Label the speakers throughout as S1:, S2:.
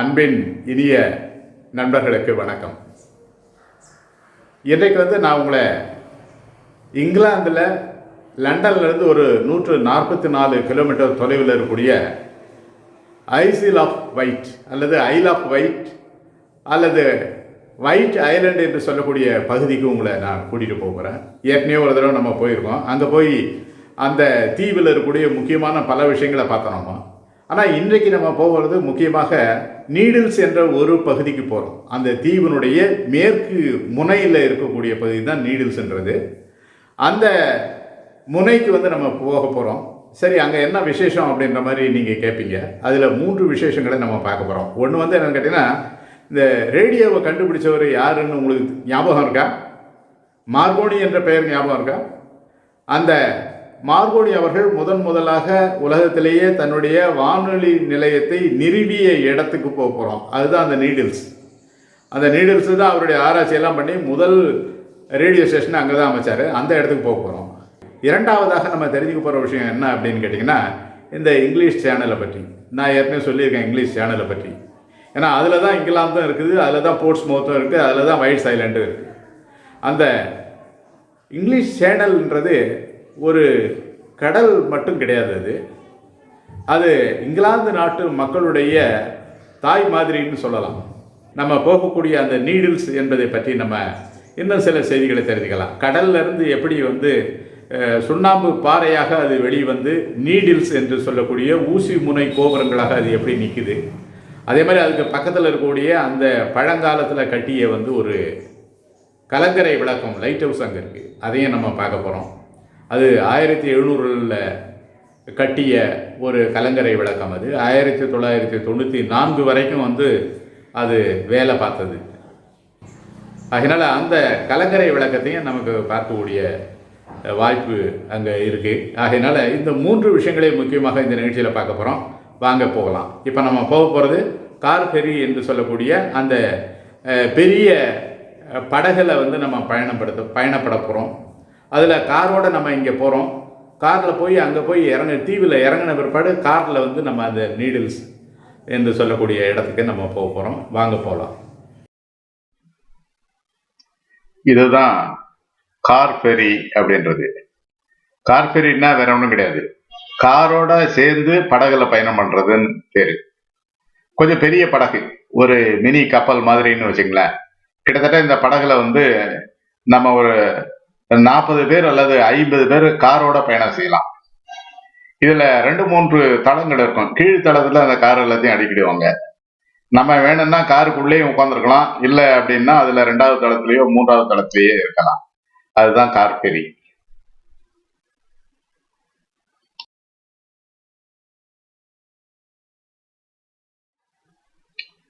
S1: அன்பின் இனிய நண்பர்களுக்கு வணக்கம். இன்றைக்கு நான் உங்களை இங்கிலாந்தில் லண்டன்லேருந்து ஒரு 144 கிலோமீட்டர் தொலைவில் இருக்கக்கூடிய ஐசில் ஆஃப் வைட் அல்லது ஐல் ஆஃப் வைட் அல்லது வைட் ஐலண்ட் என்று சொல்லக்கூடிய பகுதிக்கு உங்களை நான் கூட்டிகிட்டு போகிறேன். ஏற்கனவே ஒரு தடவை நம்ம போயிருக்கோம். அங்கே போய் அந்த தீவில் இருக்கக்கூடிய முக்கியமான பல விஷயங்களை பார்த்தோம். ஆனால் இன்றைக்கு நம்ம போகிறது முக்கியமாக நீடில்ஸ் என்ற ஒரு பகுதிக்கு போகிறோம். அந்த தீவினுடைய மேற்கு முனையில் இருக்கக்கூடிய பகுதி தான் நீடில்ஸ்ன்றது. அந்த முனைக்கு நம்ம போக போகிறோம். சரி, அங்கே என்ன விசேஷம் அப்படின்ற மாதிரி நீங்கள் கேட்பீங்க. அதில் 3 விசேஷங்களை நம்ம பார்க்க போகிறோம். ஒன்று என்னென்னு கேட்டிங்கன்னா, இந்த ரேடியோவை கண்டுபிடிச்சவர் யாருன்னு உங்களுக்கு ஞாபகம் இருக்கா? மார்கோனி என்ற பெயர் ஞாபகம் இருக்கா? அந்த மார்கோனி அவர்கள் முதலாக உலகத்திலேயே தன்னுடைய வானொலி நிலையத்தை நிறுவிய இடத்துக்கு போக போகிறோம். அதுதான் அந்த நீடில்ஸ். அந்த நீடில்ஸ் தான் அவருடைய ஆராய்ச்சியெல்லாம் பண்ணி முதல் ரேடியோ ஸ்டேஷனை அங்கே தான் அமைச்சார். அந்த இடத்துக்கு போக போகிறோம். இரண்டாவதாக நம்ம தெரிஞ்சுக்க போகிற விஷயம் என்ன அப்படின்னு கேட்டிங்கன்னா, இந்த இங்கிலீஷ் சேனலை பற்றி. நான் ஏற்கனவே சொல்லியிருக்கேன் இங்கிலீஷ் சேனலை பற்றி. ஏன்னா அதில் தான் இங்கிலாந்தும் இருக்குது, அதில் தான் போர்ட்ஸ்மவுத்தும் இருக்குது, அதில் தான் வைட் ஐலண்டும் இருக்குது. அந்த இங்கிலீஷ் சேனல்ன்றது ஒரு கடல் மட்டும் கிடையாது. அது இங்கிலாந்து நாட்டு மக்களுடைய தாய் மாதிரின்னு சொல்லலாம். நம்ம போகக்கூடிய அந்த நீடில்ஸ் என்பதை பற்றி நம்ம இன்னும் சில செய்திகளை தெரிஞ்சுக்கலாம். கடல்லிருந்து எப்படி சுண்ணாம்பு பாறையாக அது வெளிவந்து நீடில்ஸ் என்று சொல்லக்கூடிய ஊசி முனை கோபுரங்களாக அது எப்படி நிற்குது. அதே மாதிரி அதுக்கு பக்கத்தில் இருக்கக்கூடிய அந்த பழங்காலத்தில் கட்டிய ஒரு கலங்கரை விளக்கம் லைட் ஹவுஸ் அங்கே இருக்குது. அதையும் நம்ம பார்க்க போகிறோம். அது 1700 கட்டிய ஒரு கலங்கரை விளக்கம். அது 1994 வரைக்கும் அது வேலை பார்த்தது. அதனால் அந்த கலங்கரை விளக்கத்தையும் நமக்கு பார்க்கக்கூடிய வாய்ப்பு அங்கே இருக்குது. ஆகையினால இந்த 3 விஷயங்களையும் முக்கியமாக இந்த நிகழ்ச்சியில் பார்க்க போகிறோம். வாங்க போகலாம். இப்போ நம்ம போக போகிறது கார் ஃபெரி என்று சொல்லக்கூடிய அந்த பெரிய படகுல நம்ம பயணப்பட போகிறோம். அதில் காரோடு நம்ம இங்கே போகிறோம். காரில் போய் அங்கே போய் தீவில் இறங்கின பிற்பாடு காரில் நம்ம அந்த நீடில்ஸ் என்று சொல்லக்கூடிய இடத்துக்கு நம்ம போக போகிறோம். வாங்க போகலாம். இதுதான் கார் ஃபெரி அப்படின்றது. கார் ஃபெரின்னா வேற ஒன்றும் கிடையாது, காரோட சேர்ந்து படகுல பயணம் பண்ணுறதுன்னு பேர். கொஞ்சம் பெரிய படகு, ஒரு மினி கப்பல் மாதிரின்னு வச்சுங்களேன். கிட்டத்தட்ட இந்த படகுல நம்ம ஒரு 40 பேர் அல்லது 50 பேர் காரோட பயணம் செய்யலாம். இதுல 2-3 தளங்கள் இருக்கும். கீழ்த்தளத்துல அந்த கார் எல்லாத்தையும் அடிக்கிடுவாங்க. நம்ம வேணும்னா காருக்குள்ளேயும் உட்காந்துருக்கலாம், இல்லை அப்படின்னா அதுல 2வது தளத்திலேயோ 3வது தளத்திலேயே இருக்கலாம். அதுதான் கார் ஃபெரி.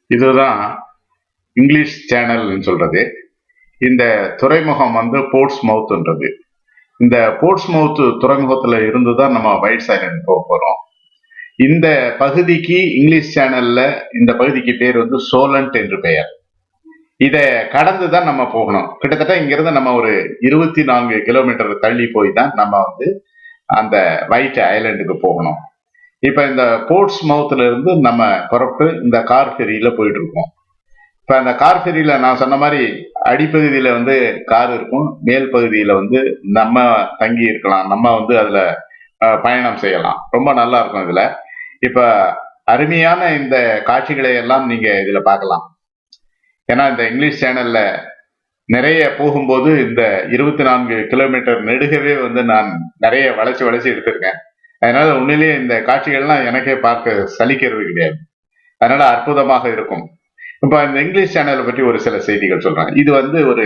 S1: இதுதான் இங்கிலீஷ் சேனல்னு சொல்றது. இந்த துறைமுகம் போர்ட்ஸ்மவுத்ன்றது. இந்த போர்ட்ஸ்மவுத் துறைமுகத்துல இருந்து தான் நம்ம வைட் ஐலண்ட் போக போறோம். இந்த பகுதிக்கு இங்கிலீஷ் சேனல்ல இந்த பகுதிக்கு பேர் சோலண்ட் என்று பெயர். இதை கடந்து தான் நம்ம போகணும். கிட்டத்தட்ட இங்கிருந்து நம்ம ஒரு 24 கிலோமீட்டர் தள்ளி போய் தான் நம்ம அந்த வைட் ஐலண்டுக்கு போகணும். இப்ப இந்த போர்ட்ஸ்மவுத்ல இருந்து நம்ம புறப்பட்டு இந்த கார் ஃபெரியில போயிட்டு இருக்கோம். இப்ப அந்த கார் ஃபெரியில நான் சொன்ன மாதிரி அடிப்பகுதியில கார் இருக்கும், மேல் பகுதியில நம்ம தங்கி இருக்கலாம். நம்ம அதுல பயணம் செய்யலாம். ரொம்ப நல்லா இருக்கும். இதுல இப்ப அருமையான இந்த காட்சிகளை எல்லாம் நீங்க இதுல பார்க்கலாம். ஏன்னா இந்த இங்கிலீஷ் சேனல்ல நிறைய போகும்போது இந்த 24 கிலோமீட்டர் நெடுகவே நான் நிறைய வளைச்சு எடுத்திருக்கேன். அதனால உண்மையிலேயே இந்த காட்சிகள்லாம் எனக்கே பார்க்க சலிக்கிறது கிடையாது. அதனால அற்புதமாக இருக்கும். இப்ப இந்த இங்கிலீஷ் சேனலை பற்றி ஒரு சில செய்திகள் சொல்றாங்க. இது ஒரு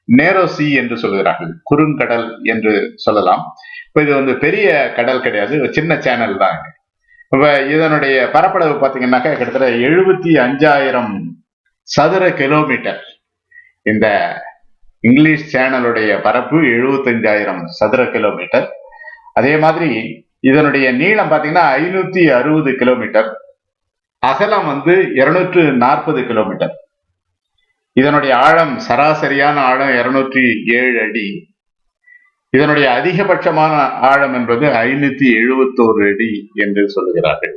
S1: நேரோ சி என்று சொல்கிறார்கள், குறுங்கடல் என்று சொல்லலாம். இப்ப இது பெரிய கடல் கிடையாது, ஒரு சின்ன சேனல் தான். இப்ப இதனுடைய பரப்பளவு பார்த்தீங்கன்னாக்கா கிட்டத்தட்ட 75,000 சதுர கிலோமீட்டர். இந்த இங்கிலீஷ் சேனலுடைய பரப்பு 75,000 சதுர கிலோமீட்டர். அதே மாதிரி இதனுடைய நீளம் பார்த்தீங்கன்னா 560 கிலோமீட்டர், அகலம் 240 கிலோமீட்டர். இதனுடைய ஆழம், சராசரியான ஆழம் 207 அடி. இதனுடைய அதிகபட்சமான ஆழம் என்பது 571 அடி என்று சொல்லுகிறார்கள்.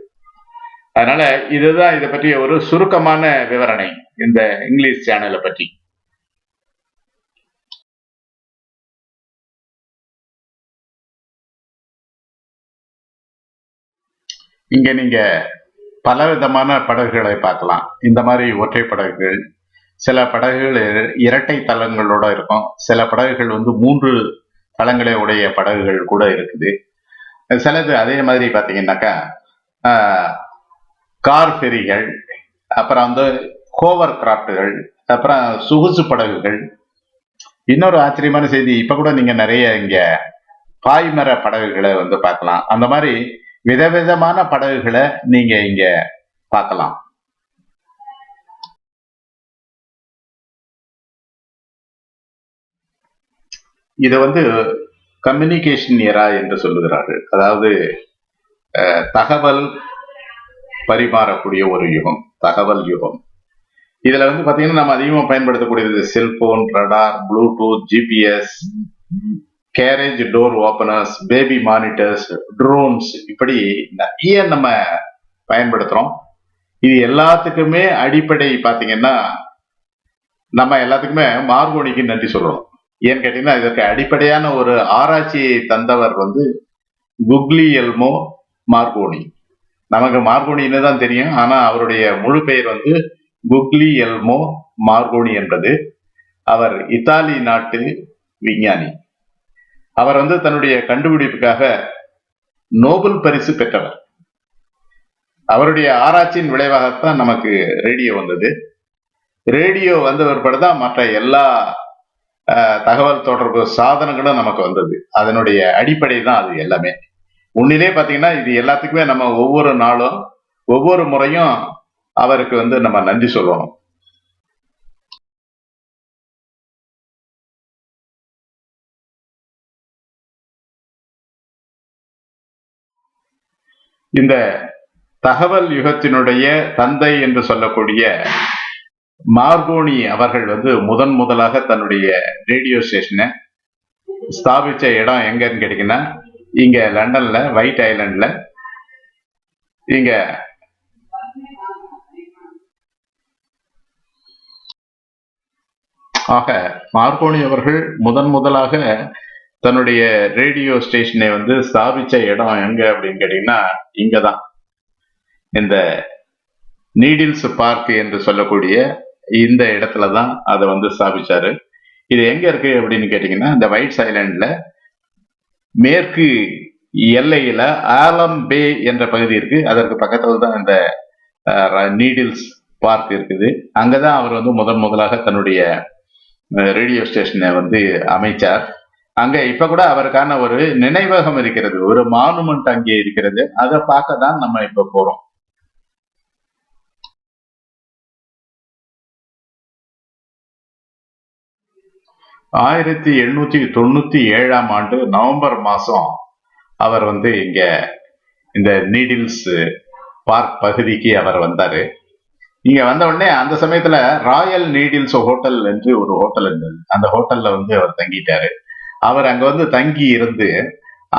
S1: அதனால இதுதான் இதை பற்றிய ஒரு சுருக்கமான விவரணை இந்த இங்கிலீஷ் சேனலை பற்றி. இங்க நீங்க பலவிதமான படகுகளை பார்க்கலாம். இந்த மாதிரி ஒற்றை படகுகள், சில படகுகள் இரட்டை தளங்களோட இருக்கும், சில படகுகள் 3 தளங்களை உடைய படகுகள் கூட இருக்குது. சிலது அதே மாதிரி பாத்தீங்கன்னாக்கா கார் ஃபெரிகள், அப்புறம் ஹோவர் கிராப்டுகள், அப்புறம் சொகுசு படகுகள். இன்னொரு ஆச்சரியமான செய்தி, இப்ப கூட நீங்க நிறைய இங்க பாய்மர படகுகளை பார்க்கலாம். அந்த மாதிரி விதவிதமான படகுகளை நீங்க இங்க பார்க்கலாம். இது கம்யூனிகேஷன் எரா என்று சொல்லுகிறார்கள். அதாவது தகவல் பரிமாறக்கூடிய ஒரு யுகம், தகவல் யுகம். இதுல பாத்தீங்கன்னா நம்ம அதிகமா பயன்படுத்தக்கூடியது cellphone, radar, Bluetooth, GPS, garage door openers, baby monitors, drones, இப்படி நிறைய நம்ம பயன்படுத்துறோம். இது எல்லாத்துக்குமே அடிப்படை பாத்தீங்கன்னா நம்ம எல்லாத்துக்குமே மார்கோனிக்கு நன்றி சொல்லணும். ஏன்னு கேட்டீங்கன்னா இதற்கு அடிப்படையான ஒரு ஆராய்ச்சியை தந்தவர் குக்லியல்மோ மார்கோனி. நமக்கு மார்கோனின்னு தான் தெரியும், ஆனா அவருடைய முழு பெயர் குக்லியல்மோ மார்கோனி என்பது. அவர் இத்தாலி நாட்டு விஞ்ஞானி. அவர் தன்னுடைய கண்டுபிடிப்புக்காக நோபல் பரிசு பெற்றவர். அவருடைய ஆராய்ச்சியின் விளைவாகத்தான் நமக்கு ரேடியோ வந்தது. ரேடியோ பிற்பாடுதான் மற்ற எல்லா தகவல் தொடர்பு சாதனங்களும் நமக்கு வந்தது. அதனுடைய அடிப்படை தான் அது எல்லாமே. உண்மையிலே பாத்தீங்கன்னா இது எல்லாத்துக்குமே நம்ம ஒவ்வொரு நாளும் ஒவ்வொரு முறையும் அவருக்கு நம்ம நன்றி சொல்லணும். இந்த தகவல் யுகத்தினுடைய தந்தை என்று சொல்லக்கூடிய மார்கோனி அவர்கள் முதன் முதலாக தன்னுடைய ரேடியோ ஸ்டேஷனை ஸ்தாபிச்ச இடம் எங்கன்னு கேட்டீங்கன்னா இங்க லண்டன்ல ஒயிட் ஐலண்ட்ல. இங்க ஆக மார்கோனி அவர்கள் முதன் முதலாக தன்னுடைய ரேடியோ ஸ்டேஷனை ஸ்தாபிச்ச இடம் எங்க அப்படின்னு கேட்டீங்கன்னா இங்கதான், இந்த நீடில்ஸ் பார்க் என்று சொல்லக்கூடிய இந்த இடத்துலதான் அதை ஸ்தாபிச்சாரு. இது எங்க இருக்கு அப்படின்னு கேட்டீங்கன்னா இந்த ஒயிட் ஐலண்ட்ல மேற்கு எல்லையில ஆலம் பே என்ற பகுதி இருக்கு. அதற்கு பக்கத்துல தான் இந்த நீடில்ஸ் பார்க் இருக்குது. அங்கதான் அவர் முதன் முதலாக தன்னுடைய ரேடியோ ஸ்டேஷனை அமைச்சார். அங்க இப்ப கூட அவருக்கான ஒரு நினைவகம் இருக்கிறது, ஒரு மானுமெண்ட் அங்கே இருக்கிறது. அதை பார்க்க தான் நம்ம இப்ப போறோம். ஆயிரத்தி 1897 ஆண்டு நவம்பர் மாசம் அவர் இங்க இந்த நீடில்ஸ் பார்க் பகுதிக்கு அவர் வந்தாரு. இங்க வந்த உடனே அந்த சமயத்துல ராயல் நீடில்ஸ் ஹோட்டல் என்று ஒரு ஹோட்டல் இருந்தது. அந்த ஹோட்டல்ல அவர் தங்கிட்டாரு. அவர் அங்க தங்கி இருந்து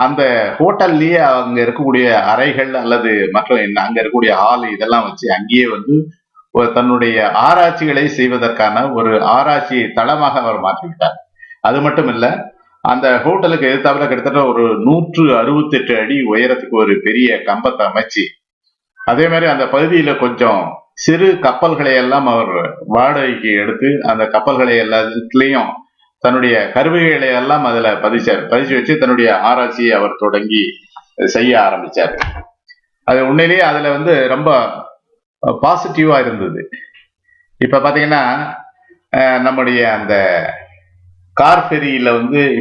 S1: அந்த ஹோட்டல்லயே அங்க இருக்கக்கூடிய அறைகள் அல்லது மற்ற அங்க இருக்கக்கூடிய ஹால் இதெல்லாம் வச்சு அங்கேயே தன்னுடைய ஆராய்ச்சிகளை செய்வதற்கான ஒரு ஆராய்ச்சி தளமாக அவர் மாற்றிவிட்டார். அது மட்டும் இல்ல, அந்த ஹோட்டலுக்கு எதிர்த்தாப்புல கிட்டத்தட்ட ஒரு 168 அடி உயரத்துக்கு ஒரு பெரிய கம்பத்தை அமைச்சு, அதே மாதிரி அந்த பகுதியில கொஞ்சம் சிறு கப்பல்களை எல்லாம் அவர் வாடகைக்கு எடுத்து அந்த கப்பல்களை எல்லாத்துலயும் தன்னுடைய கருவிகளை எல்லாம் அதுல பதிச்சு வச்சு தன்னுடைய ஆராய்ச்சியை அவர் தொடங்கி செய்ய ஆரம்பிச்சாரு. அது உண்மையிலேயே அதுல ரொம்ப பாசிட்டிவா இருந்தது. இப்ப பாத்தீங்கன்னா நம்முடைய அந்த கார் ஃபெரியில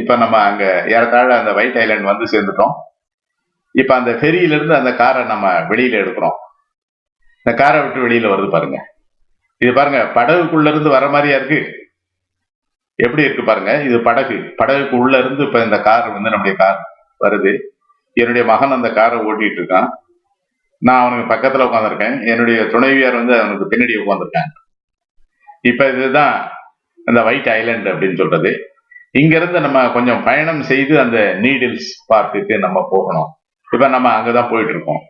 S1: இப்ப நம்ம அங்க ஏறத்தாழ அந்த ஒயிட் ஐலண்ட் சேர்ந்துட்டோம். இப்ப அந்த ஃபெரியில இருந்து அந்த காரை நம்ம வெளியில எடுக்கிறோம். இந்த காரை விட்டு வெளியில வருது பாருங்க. இது பாருங்க, படகுக்குள்ள இருந்து வர மாதிரியா இருக்கு. எப்படி இருக்கு பாருங்க. இது படகுக்கு உள்ள இருந்து இப்ப இந்த கார் நம்முடைய கார் வருது. என்னுடைய மகன் அந்த காரை ஓட்டிட்டு இருக்கான். நான் அவனுக்கு பக்கத்துல உட்காந்துருக்கேன். என்னுடைய துணைவியார் அவனுக்கு பின்னாடி உட்காந்துருக்காங்க. இப்ப இதுதான் அந்த ஒயிட் ஐலண்ட் அப்படின்னு சொல்றது. இங்க இருந்து நம்ம கொஞ்சம் பயணம் செய்து அந்த நீடில்ஸ் பார்க்குக்கு நம்ம போகணும். இப்ப நம்ம அங்கதான் போயிட்டு இருக்கோம்.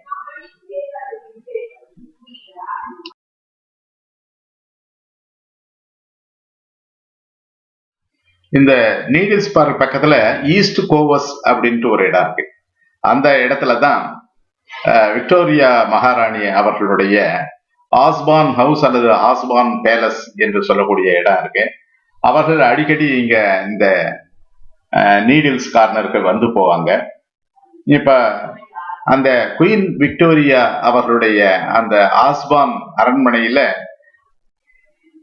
S1: இந்த நீடில்ஸ் பார்க் பக்கத்துல ஈஸ்ட் கோவஸ் அப்படின்ட்டு ஒரு இடம் இருக்கு. அந்த இடத்துல தான் விக்டோரியா மகாராணி அவர்களுடைய ஆஸ்பான் ஹவுஸ் அல்லது ஆஸ்பான் பேலஸ் என்று சொல்லக்கூடிய இடம் இருக்கு. அவர்கள் அடிக்கடி இங்க இந்த நீடில்ஸ் கார்னருக்கு வந்து போவாங்க. இப்ப அந்த குயின் விக்டோரியா அவர்களுடைய அந்த ஆஸ்பான் அரண்மனையில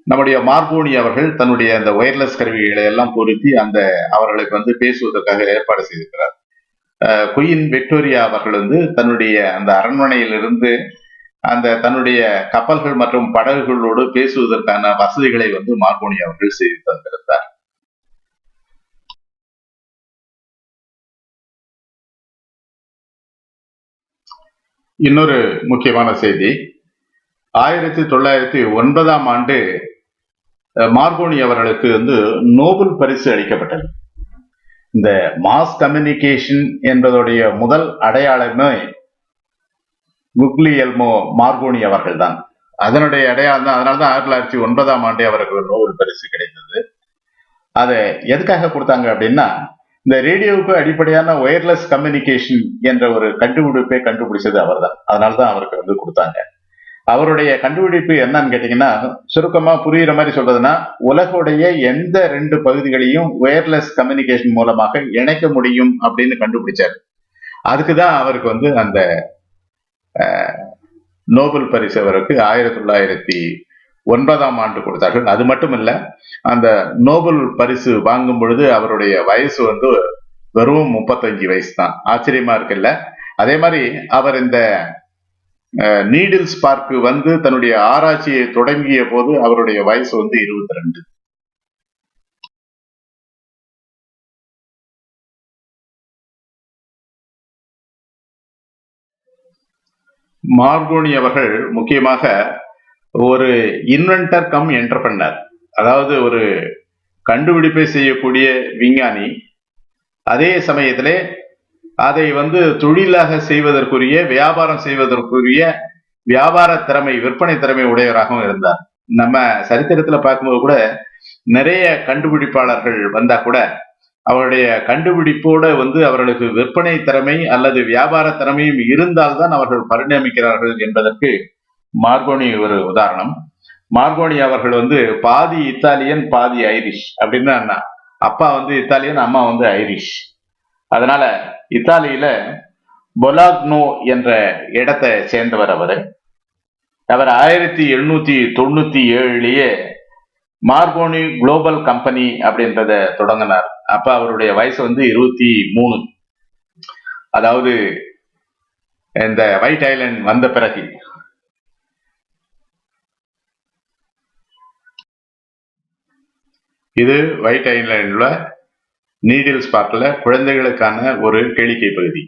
S1: நம்முடைய மார்கோனி அவர்கள் தன்னுடைய அந்த ஒயர்லெஸ் கருவிகளை எல்லாம் பொருத்தி அந்த அவர்களுக்கு வந்து பேசுவதற்காக ஏற்பாடு செய்திருக்கிறார். குயின் விக்டோரியா அவர்கள் வந்து தன்னுடைய அந்த அரண்மனையிலிருந்து அந்த தன்னுடைய கப்பல்கள் மற்றும் படகுகளோடு பேசுவதற்கான வசதிகளை வந்து மார்கோனி அவர்கள் செய்து தந்திருந்தார். இன்னொரு முக்கியமான செய்தி, 1909ஆம் ஆண்டு மார்கோனி அவர்களுக்கு வந்து நோபல் பரிசு அளிக்கப்பட்டது. இந்த மாஸ் கம்யூனிகேஷன் என்பதுடைய முதல் அடையாளமே குக்லியல்மோ மார்கோனி அவர்கள் தான். அதனுடைய அடையாளம் தான். அதனால்தான் 1909ஆம் ஆண்டே அவருக்கு நோபல் பரிசு கிடைத்தது. அதை எதுக்காக கொடுத்தாங்க அப்படின்னா, இந்த ரேடியோவுக்கு அடிப்படையான ஒயர்லெஸ் கம்யூனிகேஷன் என்ற ஒரு கண்டுபிடிப்பை கண்டுபிடிச்சது அவர் தான். அதனால்தான் அவருக்கு வந்து கொடுத்தாங்க. அவருடைய கண்டுபிடிப்பு என்னன்னு கேட்டீங்கன்னா, சுருக்கமா புரியுற மாதிரி சொல்றதுன்னா, உலகுடைய எந்த 2 பகுதிகளையும் ஒயர்லெஸ் கம்யூனிகேஷன் மூலமாக இணைக்க முடியும் அப்படின்னு கண்டுபிடிச்சார். அதுக்குதான் அவருக்கு வந்து அந்த நோபல் பரிசு அவருக்கு 1909ஆம் ஆண்டு கொடுத்தார்கள். அது மட்டும் இல்ல, அந்த நோபல் பரிசு வாங்கும் பொழுது அவருடைய வயசு வந்து வெறும் 35 வயசு தான். ஆச்சரியமா இருக்குல்ல. அதே மாதிரி அவர் இந்த நீடில்ஸ் பார்க் வந்து தன்னுடைய ஆராய்ச்சியை தொடங்கிய போது அவருடைய வயசு வந்து 22. மார்கோனி அவர்கள் முக்கியமாக ஒரு இன்வென்டர் கம் என்டர்பிரனர், அதாவது ஒரு கண்டுபிடிப்பை செய்யக்கூடிய விஞ்ஞானி, அதே சமயத்திலே அதை வந்து தொழிலாக செய்வதற்குரிய, வியாபாரம் செய்வதற்குரிய வியாபார திறமை, விற்பனை திறமை உடையவராகவும் இருந்தார். நம்ம சரித்திரத்துல பார்க்கும்போது கூட நிறைய கண்டுபிடிப்பாளர்கள் வந்தா கூட அவருடைய கண்டுபிடிப்போட வந்து அவர்களுக்கு விற்பனை திறமை அல்லது வியாபார திறமையும் இருந்தால்தான் அவர்கள் பரிணமிக்கிறார்கள் என்பதற்கு மார்கோனி ஒரு உதாரணம். மார்கோனி அவர்கள் வந்து பாதி இத்தாலியன் பாதி ஐரிஷ். அப்படின்னா அப்பா வந்து இத்தாலியன், அம்மா வந்து ஐரிஷ். அதனால இத்தாலியில பொலாக்னோ என்ற இடத்தை சேர்ந்தவர் அவர். 1797 மார்கோனி குளோபல் கம்பெனி அப்படின்றத தொடங்கினார். அப்ப அவருடைய வயசு வந்து 23. அதாவது இந்த ஒயிட் ஐலண்ட் வந்த பிறகு. இது ஒயிட் ஐலண்ட்ல நீடில்ஸ் பார்க்ல குழந்தைகளுக்கான ஒரு கேளிக்கை பகுதி.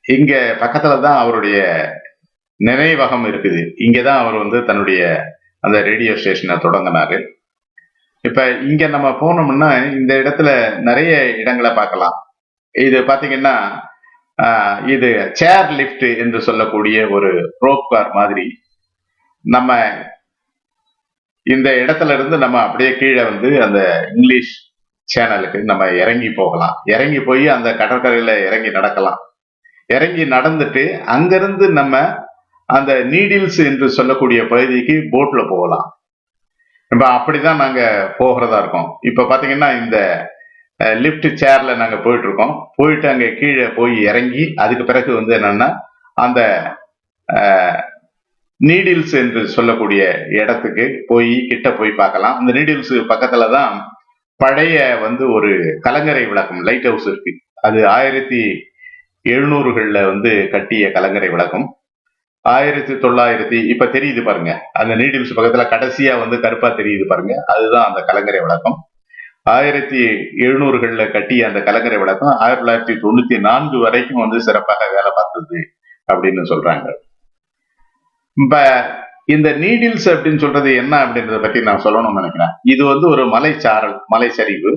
S1: இங்க பக்கத்துல தான் அவருடைய நினைவகம் இருக்குது. இங்கதான் அவர் வந்து தன்னுடைய அந்த ரேடியோ ஸ்டேஷனை தொடங்கினாரு. இப்ப இங்க நம்ம போனோம்னா இந்த இடத்துல நிறைய இடங்களை பார்க்கலாம். இது பாத்தீங்கன்னா இது சேர் லிப்ட் என்று சொல்லக்கூடிய ஒரு ரோப் கார் மாதிரி. நம்ம இந்த இடத்துல இருந்து நம்ம அப்படியே கீழே வந்து அந்த இங்கிலீஷ் சேனலுக்கு நம்ம இறங்கி போகலாம். இறங்கி போய் அந்த கடற்கரையில இறங்கி நடக்கலாம். இறங்கி நடந்துட்டு அங்கிருந்து நம்ம அந்த நீடில்ஸ் என்று சொல்லக்கூடிய பகுதிக்கு போட்ல போகலாம். இப்ப அப்படிதான் நாங்க போகிறதா இருக்கோம். இப்ப பாத்தீங்கன்னா இந்த லிப்ட் சேர்ல நாங்க போயிட்டு இருக்கோம். போயிட்டு அங்க கீழே போய் இறங்கி அதுக்கு பிறகு வந்து என்னன்னா அந்த நீடில்ஸ் என்று சொல்லக்கூடிய இடத்துக்கு போய் கிட்ட போய் பார்க்கலாம். அந்த நீடில்ஸ் பக்கத்துல தான் பழைய வந்து ஒரு கலங்கரை விளக்கம், லைட் ஹவுஸ் இருக்கு. அது 1700களில் வந்து கட்டிய கலங்கரை விளக்கம். 1900 இப்ப தெரியுது பாருங்க, அந்த நீடில்ஸ் பக்கத்துல கடைசியா வந்து கருப்பா தெரியுது பாருங்க, அதுதான் அந்த கலங்கரை விளக்கம். 1700களில் கட்டிய அந்த கலங்கரை விளக்கம் 1994 வரைக்கும் வந்து சிறப்பாக வேலை பார்த்தது அப்படின்னு சொல்றாங்க. இப்ப இந்த நீடில்ஸ் அப்படின்னு சொல்றது என்ன அப்படின்றத பத்தி நான் சொல்லணும்னு நினைக்கிறேன். இது வந்து ஒரு மலைச்சாரல், மலைச்சரிவு.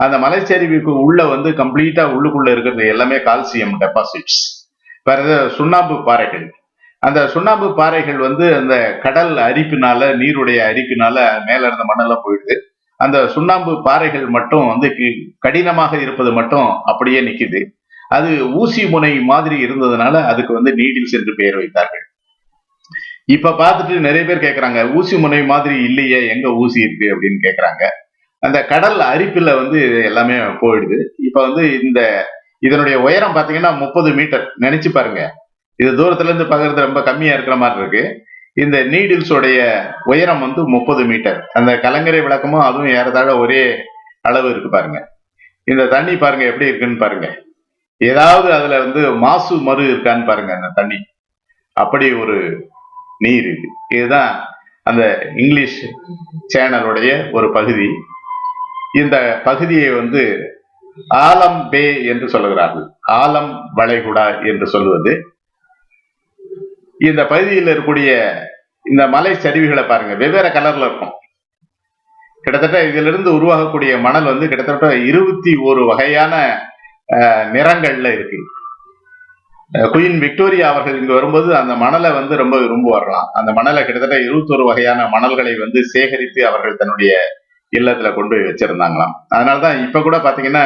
S1: அந்த மலைச்சரிவுக்கு உள்ள வந்து கம்ப்ளீட்டா உள்ளுக்குள்ள இருக்கிறது எல்லாமே கால்சியம் டெபாசிட்ஸ், வேற சுண்ணாம்பு பாறைகள். அந்த சுண்ணாம்பு பாறைகள் வந்து அந்த கடல் அரிப்பினால, நீருடைய அரிப்பினால மேல இருந்த மண்ணெல்லாம் போயிடுது. அந்த சுண்ணாம்பு பாறைகள் மட்டும் வந்து கடினமாக இருப்பது மட்டும் அப்படியே நிக்குது. அது ஊசி முனை மாதிரி இருந்ததுனால அதுக்கு வந்து நீடில்ஸ் என்று பெயர் வைத்தார்கள். இப்ப பார்த்துட்டு நிறைய பேர் கேட்கறாங்க, ஊசி முனை மாதிரி இல்லையே, எங்க ஊசி இருக்கு அப்படின்னு கேட்கறாங்க. அந்த கடல் அரிப்புல வந்து எல்லாமே போயிடுது. இப்ப வந்து இதனுடைய உயரம் பாத்தீங்கன்னா 30 மீட்டர். நினைச்சு பாருங்க, இது தூரத்துல இருந்து பாக்குறது ரொம்ப கம்மியா இருக்கிற மாதிரி இருக்கு. இந்த நீடில்ஸோடைய உயரம் வந்து 30 மீட்டர். அந்த கலங்கரை விளக்கமும் அதுவும் ஏறத்தாழ ஒரே அளவு இருக்கு பாருங்க. இந்த தண்ணி பாருங்க எப்படி இருக்குன்னு பாருங்க. ஏதாவது அதுல வந்து மாசு மறு இருக்கான்னு பாருங்க அந்த தண்ணி. அப்படி ஒரு நீர் இது. இதுதான் அந்த இங்கிலீஷ் சேனலுடைய ஒரு பகுதி. இந்த பகுதியை வந்து ஆலம் பே என்று சொல்லுகிறார்கள். ஆலம் வளைகுடா என்று சொல்லுவது. இந்த பகுதியில் இருக்கக்கூடிய இந்த மலை சரிவுகளை பாருங்க, வெவ்வேறு கலர்ல இருக்கும். கிட்டத்தட்ட இதிலிருந்து உருவாகக்கூடிய மணல் வந்து கிட்டத்தட்ட 21 வகையான நிறங்கள்ல இருக்கு. குயின் விக்டோரியா அவர்கள் இங்கு வரும்போது அந்த மணலை வந்து ரொம்ப விரும்புவார்களாம். அந்த மணலை கிட்டத்தட்ட 21 வகையான மணல்களை வந்து சேகரித்து அவர்கள் தன்னுடைய இல்லத்துல கொண்டு போய் வச்சிருந்தாங்களாம். அதனாலதான் இப்ப கூட பாத்தீங்கன்னா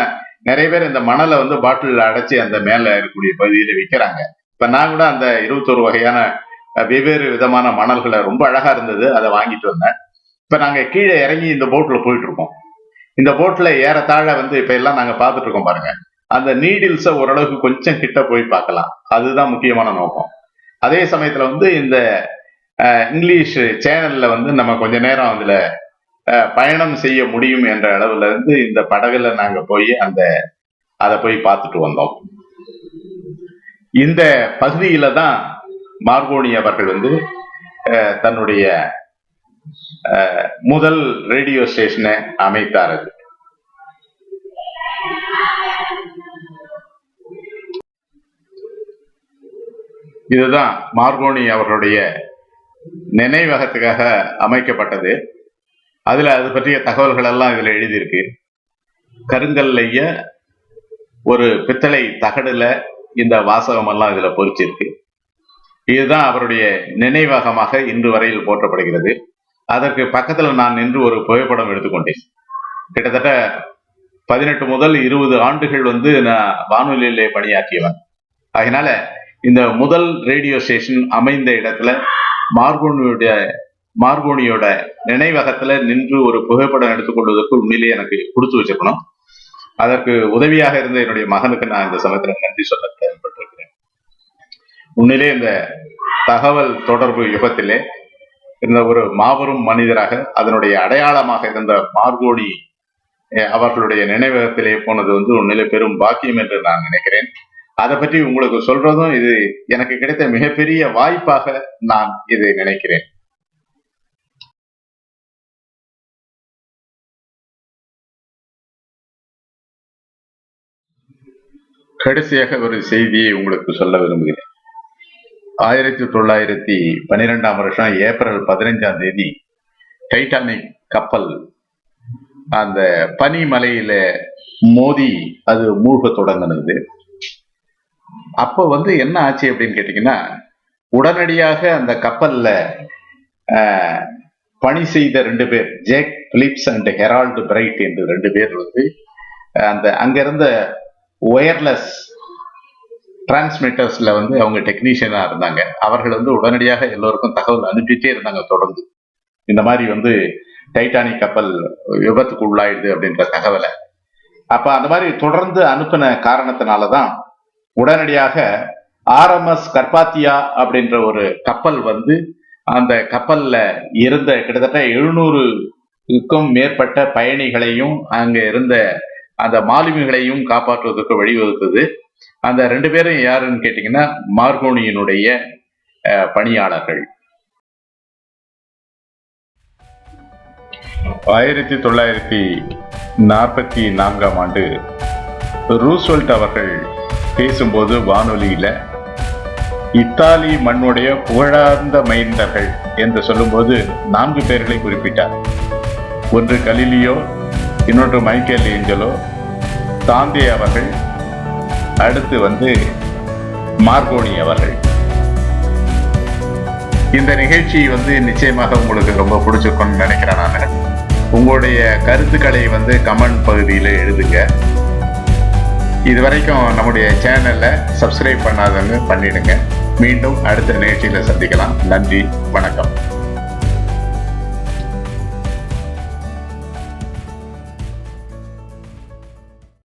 S1: நிறைய பேர் இந்த மணலை வந்து பாட்டில் அடைச்சி அந்த மேல இருக்கக்கூடிய பகுதியில விற்கிறாங்க. இப்ப நான் கூட அந்த 21 வகையான வெவ்வேறு விதமான மணல்களை ரொம்ப அழகா இருந்தது, அதை வாங்கிட்டு வந்தேன். இப்ப நாங்க கீழே இறங்கி இந்த போட்ல போயிட்டு இருக்கோம். இந்த போட்ல ஏறத்தாழ வந்து இப்ப எல்லாம் நாங்க பார்த்துட்டு இருக்கோம் பாருங்க. அந்த நீடில்ஸ ஓரளவுக்கு கொஞ்சம் கிட்ட போய் பார்க்கலாம். அதுதான் முக்கியமான நோக்கம். அதே சமயத்துல வந்து இந்த இங்கிலீஷ் சேனல்ல வந்து நம்ம கொஞ்ச நேரம் அதுல பயணம் செய்ய முடியும் என்ற அளவுல இருந்து இந்த படகுல நாங்க போய் அதை போய் பார்த்துட்டு வந்தோம். இந்த பகுதியில தான் மார்கோனி அவர்கள் வந்து தன்னுடைய முதல் ரேடியோ ஸ்டேஷனை அமைத்தார். இதுதான் மார்கோனி அவர்களுடைய நினைவகத்துக்காக அமைக்கப்பட்டது. அதுல அது பற்றிய தகவல்கள் எல்லாம் இதுல எழுதியிருக்கு. கருங்கல்லைய ஒரு பித்தளை தகடுல இந்த வாசகம் எல்லாம் இதுல பொறிச்சிருக்கு. இதுதான் அவருடைய நினைவகமாக இன்று வரையில் போற்றப்படுகிறது. அதற்கு பக்கத்துல நான் நின்று ஒரு புகைப்படம் எடுத்துக்கொண்டேன். கிட்டத்தட்ட 18 முதல் 20 ஆண்டுகள் வந்து நான் வானொலியிலே பணியாற்றியவன். அதனால இந்த முதல் ரேடியோ ஸ்டேஷன் அமைந்த இடத்துல மார்கோனியோட நினைவகத்துல நின்று ஒரு புகைப்படம் எடுத்துக்கொள்வதற்கு உண்மையிலேயே எனக்கு கொடுத்து வச்சிருக்கணும். அதற்கு உதவியாக இருந்த என்னுடைய மகனுக்கு நான் இந்த சமயத்துல நன்றி சொல்ல தேவைப்பட்டிருக்கிறேன். உண்மையிலே இந்த தகவல் தொடர்பு யுகத்திலே இருந்த ஒரு மாபெரும் மனிதராக, அதனுடைய அடையாளமாக இருந்த மார்கோனி அவர்களுடைய நினைவகத்திலே போனது வந்து உண்மையிலே பெரும் பாக்கியம் என்று நான் நினைக்கிறேன். அதை பற்றி உங்களுக்கு சொல்றதும் இது எனக்கு கிடைத்த மிகப்பெரிய வாய்ப்பாக நான் இதை நினைக்கிறேன். கடைசியாக ஒரு செய்தியை உங்களுக்கு சொல்ல விரும்புகிறேன். 1912ஆம் வருஷம் ஏப்ரல் 15ஆம் தேதி டைட்டானிக் கப்பல் அந்த பனிமலையில மோதி அது மூழ்க தொடங்கினது. அப்போ வந்து என்ன ஆச்சு அப்படின்னு கேட்டீங்கன்னா, உடனடியாக அந்த கப்பல்ல பணி செய்த 2 பேர், Jack Phillips and Harold Bright என்று 2 பேர் வந்து அங்க இருந்த ஒயர்லெஸ் டிரான்ஸ்மிட்டர்ஸ்ல வந்து அவங்க டெக்னீஷியனா இருந்தாங்க. அவர்கள் வந்து உடனடியாக எல்லோருக்கும் தகவல் அனுப்பிட்டே இருந்தாங்க தொடர்ந்து. இந்த மாதிரி வந்து டைட்டானிக் கப்பல் விபத்துக்கு உள்ளாயிடுது அப்படின்ற தகவலை. அப்ப அந்த மாதிரி தொடர்ந்து அனுப்பின காரணத்தினாலதான் உடனடியாக RMS கர்பாத்தியா அப்படின்ற ஒரு கப்பல் வந்து அந்த கப்பல்ல இருந்த கிட்டத்தட்ட 700க்கும் மேற்பட்ட பயணிகளையும் அங்க இருந்த அந்த மாலுமிகளையும் காப்பாற்றுவதற்கு வழிவகுத்தது. அந்த 2 பேரும் யாருன்னு கேட்டீங்கன்னா மார்கோனியினுடைய பணியாளர்கள். 1944ஆம் ஆண்டு ரூஸ்வெல்ட் அவர்கள் பேசும்போது வானொலியில இத்தாலி மண்ணுடைய புகழார்ந்த மைந்தர்கள் என்று சொல்லும்போது 4 பேர்களை குறிப்பிட்டார். ஒன்று கலிலியோ, இன்னொன்று மைக்கேல் ஏஞ்சலோ, தாந்தே அவர்கள், அடுத்து வந்து மார்கோனி அவர்கள். இந்த நிகழ்ச்சி வந்து நிச்சயமாக உங்களுக்கு ரொம்ப பிடிச்சிருக்கும்னு நினைக்கிறேன். நான் உங்களுடைய கருத்துக்களை வந்து கமெண்ட் பகுதியில் எழுதுங்க. இதுவரைக்கும் நம்முடைய சேனலை சப்ஸ்கிரைப் பண்ணாதவங்க பண்ணிடுங்க. மீண்டும் அடுத்த நிகழ்ச்சியில் சந்திக்கலாம். நன்றி, வணக்கம்.